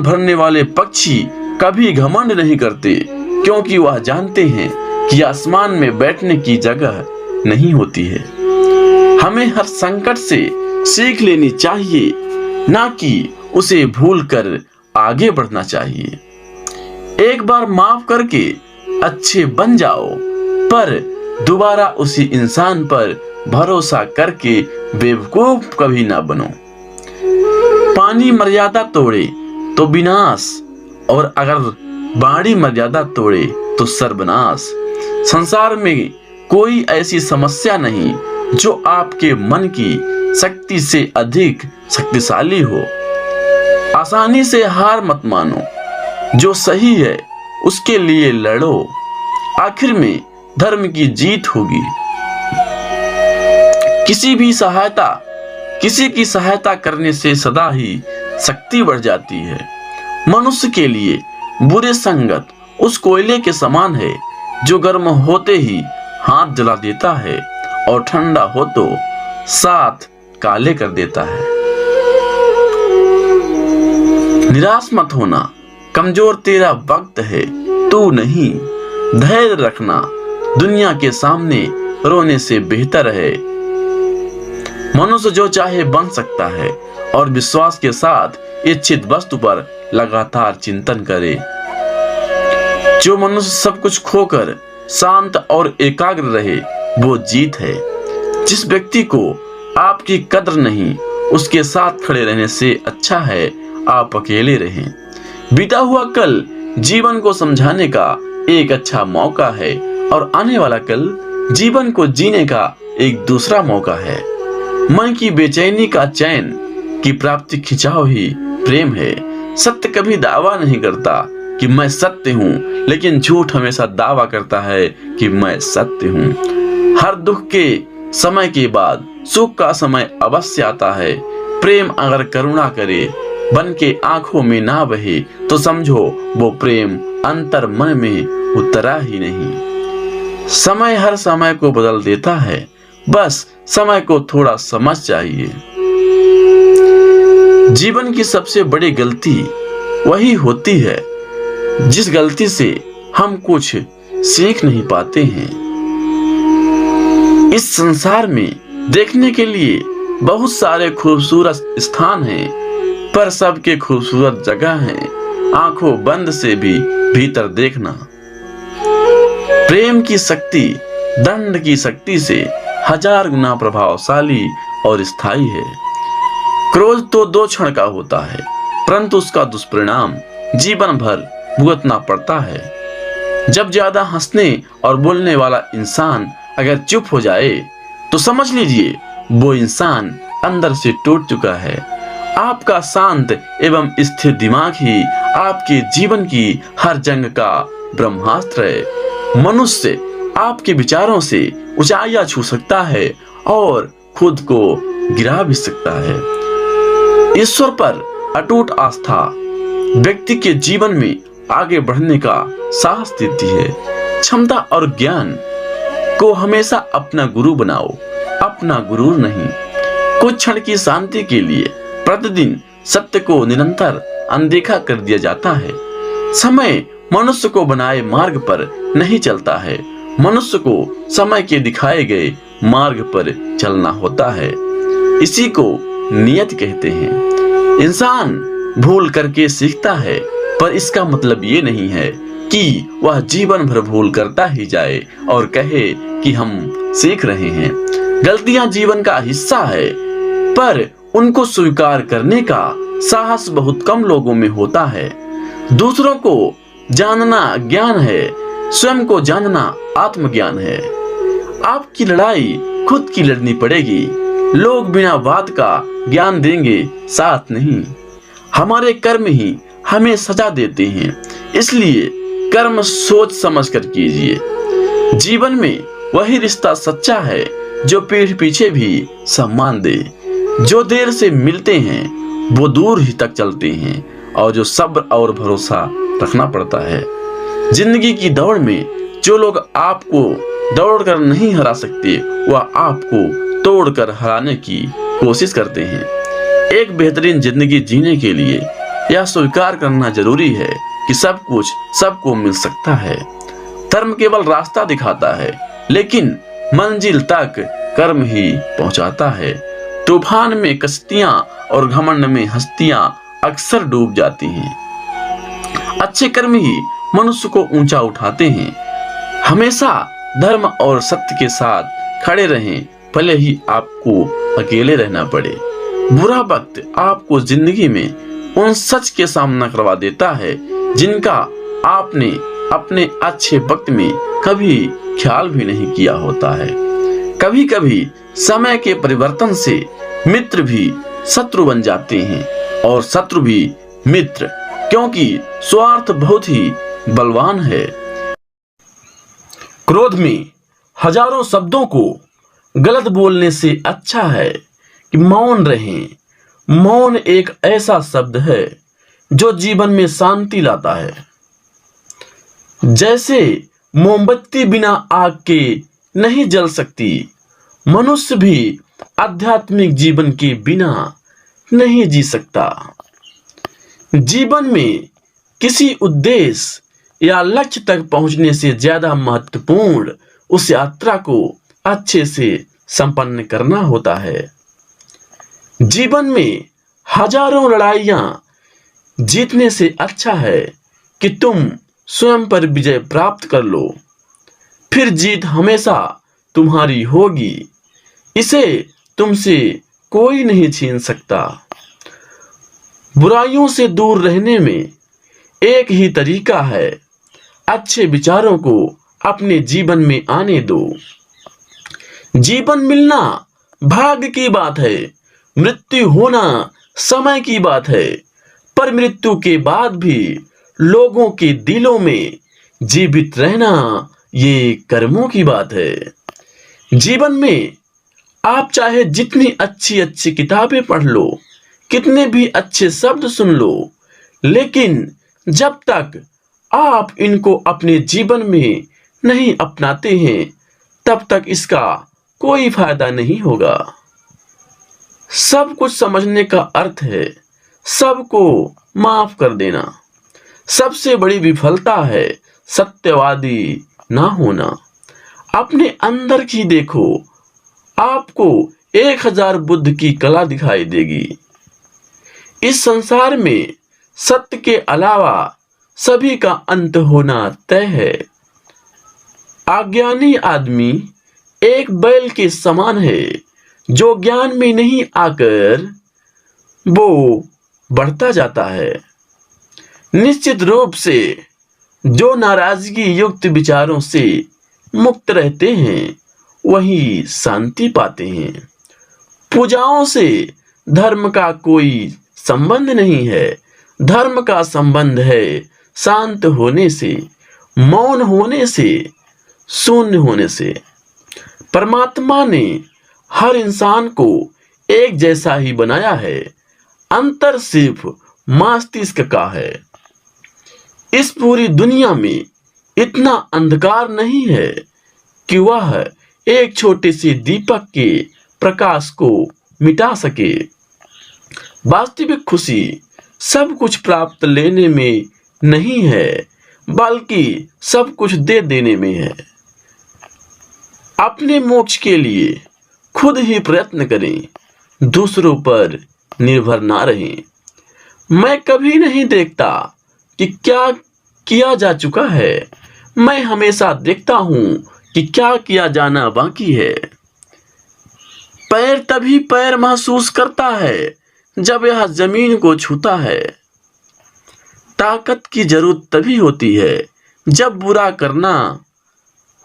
S1: भरने वाले पक्षी कभी घमंड नहीं करते, क्योंकि वह जानते हैं कि आसमान में बैठने की जगह नहीं होती है। हमें हर संकट से सीख लेनी चाहिए, ना कि उसे भूलकर आगे बढ़ना चाहिए। एक बार माफ करके अच्छे बन जाओ, पर दोबारा उसी इंसान पर भरोसा करके बेवकूफ कभी ना बनो। पानी मर्यादा तोड़े तो विनाश, और अगर बाड़ी मर्यादा तोड़े तो सर्वनाश। संसार में कोई ऐसी समस्या नहीं जो आपके मन की शक्ति से अधिक शक्तिशाली हो। आसानी से हार मत मानो, जो सही है उसके लिए लड़ो, आखिर में धर्म की जीत होगी। किसी की सहायता करने से सदा ही शक्ति बढ़ जाती है। मनुष्य के लिए बुरे संगत उस कोयले के समान है जो गर्म होते ही हाथ जला देता है और ठंडा हो तो साथ काले कर देता है। निराश मत होना, कमजोर तेरा वक्त है, तू नहीं। धैर्य रखना, दुनिया के सामने रोने से बेहतर है। मनुष्य जो चाहे बन सकता है और विश्वास के साथ इच्छित वस्तु पर लगातार चिंतन करे। जो मनुष्य सब कुछ खोकर शांत और एकाग्र रहे वो जीत है। जिस व्यक्ति को आपकी कद्र नहीं, उसके साथ खड़े रहने से अच्छा है आप अकेले रहें। बीता हुआ कल जीवन को समझाने का एक अच्छा मौका है और आने वाला कल जीवन को जीने का एक दूसरा मौका है। मन की बेचैनी का चैन की प्राप्ति खिंचाव ही प्रेम है। सत्य कभी दावा नहीं करता कि मैं सत्य हूँ, लेकिन झूठ हमेशा दावा करता है कि मैं सत्य हूँ। हर दुख के समय के बाद सुख का समय अवश्य आता है। प्रेम अगर करुणा करे बन के आंखों में ना बहे तो समझो वो प्रेम अंतर मन में उतरा ही नहीं। समय हर समय को बदल देता है, बस समय को थोड़ा समझ चाहिए। जीवन की सबसे बड़ी गलती वही होती है जिस गलती से हम कुछ सीख नहीं पाते हैं। इस संसार में देखने के लिए बहुत सारे खूबसूरत स्थान हैं, पर सबके खूबसूरत जगह हैं आंखों बंद से भी भीतर देखना। प्रेम की शक्ति दंड की शक्ति से 1000 गुना प्रभावशाली और स्थायी है। क्रोध तो 2 क्षण का होता है, परंतु उसका दुष्परिणाम जीवन भर भुगतना पड़ता है। जब ज्यादा हंसने और बोलने वाला इंसान अगर चुप हो जाए तो समझ लीजिए वो इंसान अंदर से टूट चुका है। आपका शांत एवं स्थिर दिमाग ही आपके जीवन की हर जंग का ब्रह्मास्त्र है। मनुष्य आपके विचारों से ऊंचाइयां छू सकता है और खुद को गिरा भी सकता है। ईश्वर पर अटूट आस्था व्यक्ति के जीवन में आगे बढ़ने का साहस देती है। क्षमता और ज्ञान को हमेशा अपना गुरु बनाओ, अपना गुरु नहीं। कुछ क्षण की शांति के लिए प्रतिदिन सत्य को निरंतर अनदेखा कर दिया जाता है। समय मनुष्य को बनाए मार्ग पर नहीं चलता है, मनुष्य को समय के दिखाए गए मार्ग पर चलना होता है। इसी को नियत कहते हैं। इंसान भूल करके सीखता है, पर इसका मतलब ये नहीं है कि वह जीवन भर भूल करता ही जाए और कहे कि हम सीख रहे हैं। गलतियां जीवन का हिस्सा है, पर उनको स्वीकार करने का साहस बहुत कम लोगों में होता है। दूसरों को जानना ज्ञान है, स्वयं को जानना आत्मज्ञान है। आपकी लड़ाई खुद की लड़नी पड़ेगी। लोग बिना बात का ज्ञान देंगे, साथ नहीं। हमारे कर्म ही हमें सजा देते हैं, इसलिए कर्म सोच समझ कर कीजिए। जीवन में वही रिश्ता सच्चा है जो पीठ पीछे भी सम्मान दे। जो देर से मिलते हैं वो दूर ही तक चलते हैं, और जो सब्र और भरोसा रखना पड़ता है। जिंदगी की दौड़ में जो लोग आपको दौड़कर नहीं हरा सकते, वह आपको तोड़कर हराने की कोशिश करते हैं। एक बेहतरीन जिंदगी जीने के लिए यह स्वीकार करना जरूरी है कि सब कुछ सबको मिल सकता है। धर्म केवल रास्ता दिखाता है, लेकिन मंजिल तक कर्म ही पहुंचाता है। तूफान में कश्तियां और घमंड में हस्तियां अक्सर डूब जाती हैं। अच्छे कर्म ही मनुष्य को ऊंचा उठाते हैं। हमेशा धर्म और सत्य के साथ खड़े रहें, भले ही आपको अकेले रहना पड़े। बुरा वक्त आपको जिंदगी में उन सच के सामना करवा देता है जिनका आपने अपने अच्छे वक्त में कभी ख्याल भी नहीं किया होता है। कभी कभी समय के परिवर्तन से मित्र भी शत्रु बन जाते हैं और शत्रु भी मित्र, क्योंकि स्वार्थ बहुत ही बलवान है। क्रोध में हजारों शब्दों को गलत बोलने से अच्छा है कि मौन रहें। मौन एक ऐसा शब्द है जो जीवन में शांति लाता है। जैसे मोमबत्ती बिना आग के नहीं जल सकती। मनुष्य भी आध्यात्मिक जीवन के बिना नहीं जी सकता। जीवन में किसी उद्देश्य या लक्ष्य तक पहुंचने से ज्यादा महत्वपूर्ण उस यात्रा को अच्छे से संपन्न करना होता है। जीवन में हजारों लड़ाइयां जीतने से अच्छा है कि तुम स्वयं पर विजय प्राप्त कर लो, फिर जीत हमेशा तुम्हारी होगी। इसे तुमसे कोई नहीं छीन सकता। बुराइयों से दूर रहने में एक ही तरीका है, अच्छे विचारों को अपने जीवन में आने दो। जीवन मिलना भाग्य की बात है, मृत्यु होना समय की बात है, पर मृत्यु के बाद भी लोगों के दिलों में जीवित रहना ये कर्मों की बात है। जीवन में आप चाहे जितनी अच्छी अच्छी किताबें पढ़ लो, कितने भी अच्छे शब्द सुन लो, लेकिन जब तक आप इनको अपने जीवन में नहीं अपनाते हैं, तब तक इसका कोई फायदा नहीं होगा। सब कुछ समझने का अर्थ है सबको माफ कर देना। सबसे बड़ी विफलता है सत्यवादी ना होना। अपने अंदर की देखो, आपको 1000 बुद्ध की कला दिखाई देगी। इस संसार में सत्य के अलावा सभी का अंत होना तय है। अज्ञानी आदमी एक बैल के समान है, जो ज्ञान में नहीं आकर वो बढ़ता जाता है। निश्चित रूप से जो नाराजगी युक्त विचारों से मुक्त रहते हैं वही शांति पाते हैं। पूजाओं से धर्म का कोई संबंध नहीं है। धर्म का संबंध है शांत होने से, मौन होने से, शून्य होने से। परमात्मा ने हर इंसान को एक जैसा ही बनाया है, अंतर सिर्फ मस्तिष्क का है। इस पूरी दुनिया में इतना अंधकार नहीं है कि वह एक छोटे से दीपक के प्रकाश को मिटा सके। वास्तविक खुशी सब कुछ प्राप्त लेने में नहीं है, बल्कि सब कुछ दे देने में है। अपने मोक्ष के लिए खुद ही प्रयत्न करें, दूसरों पर निर्भर ना रहें। मैं कभी नहीं देखता कि क्या किया जा चुका है, मैं हमेशा देखता हूं कि क्या किया जाना बाकी है। पैर तभी पैर महसूस करता है जब यह जमीन को छूता है। ताकत की जरूरत तभी होती है जब बुरा करना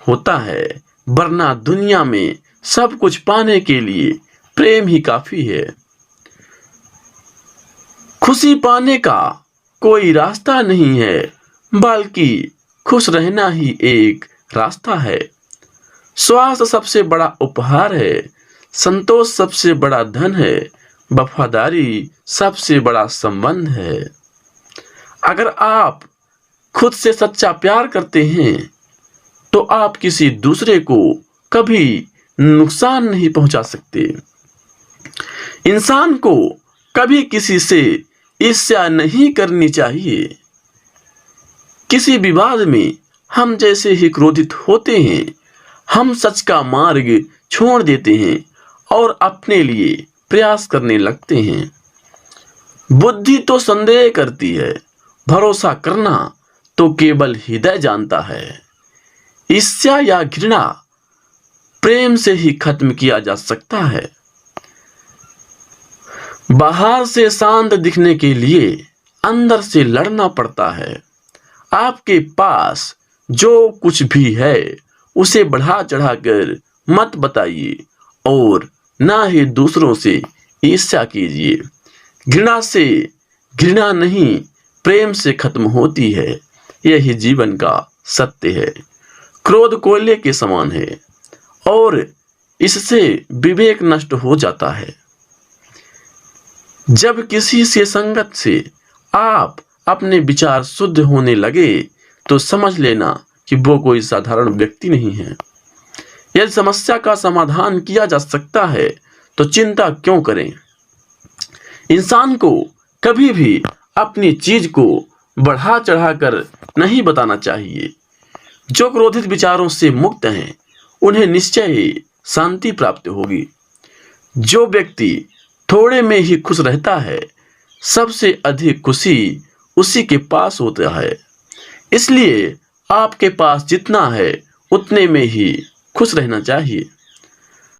S1: होता है, वरना दुनिया में सब कुछ पाने के लिए प्रेम ही काफी है। खुशी पाने का कोई रास्ता नहीं है, बल्कि खुश रहना ही एक रास्ता है। स्वास्थ्य सबसे बड़ा उपहार है, संतोष सबसे बड़ा धन है, वफादारी सबसे बड़ा संबंध है। अगर आप खुद से सच्चा प्यार करते हैं तो आप किसी दूसरे को कभी नुकसान नहीं पहुंचा सकते। इंसान को कभी किसी से ईर्ष्या नहीं करनी चाहिए। किसी विवाद में हम जैसे ही क्रोधित होते हैं, हम सच का मार्ग छोड़ देते हैं और अपने लिए प्रयास करने लगते हैं। बुद्धि तो संदेह करती है, भरोसा करना तो केवल हृदय जानता है। ईर्ष्या या घृणा प्रेम से ही खत्म किया जा सकता है। बाहर से शांत दिखने के लिए अंदर से लड़ना पड़ता है। आपके पास जो कुछ भी है उसे बढ़ा चढ़ाकर मत बताइए और ना ही दूसरों से ईर्ष्या कीजिए। घृणा से घृणा नहीं, प्रेम से खत्म होती है। यही जीवन का सत्य है। क्रोध कोयले के समान है और इससे विवेक नष्ट हो जाता है। जब किसी से संगत से आप अपने विचार शुद्ध होने लगे तो समझ लेना कि वो कोई साधारण व्यक्ति नहीं है। यदि समस्या का समाधान किया जा सकता है तो चिंता क्यों करें। इंसान को कभी भी अपनी चीज को बढ़ा चढ़ाकर नहीं बताना चाहिए। जो क्रोधित विचारों से मुक्त हैं उन्हें निश्चय ही शांति प्राप्त होगी। जो व्यक्ति थोड़े में ही खुश रहता है, सबसे अधिक खुशी उसी के पास होता है। इसलिए आपके पास जितना है उतने में ही खुश रहना चाहिए।